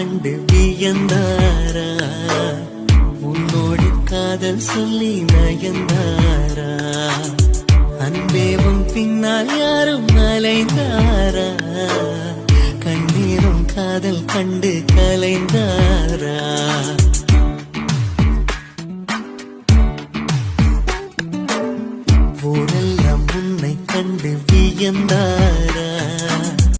கண்டு வியந்தாரா உன்னோடு காதல் சொல்லி நயந்தாரா அன்பேவும் பின்னால் யாரும் அலைந்தாரா கண்ணீரும் காதல் கண்டு கலைந்தாரா ஊரெல்லாம் உன்னை கண்டு வியந்தாரா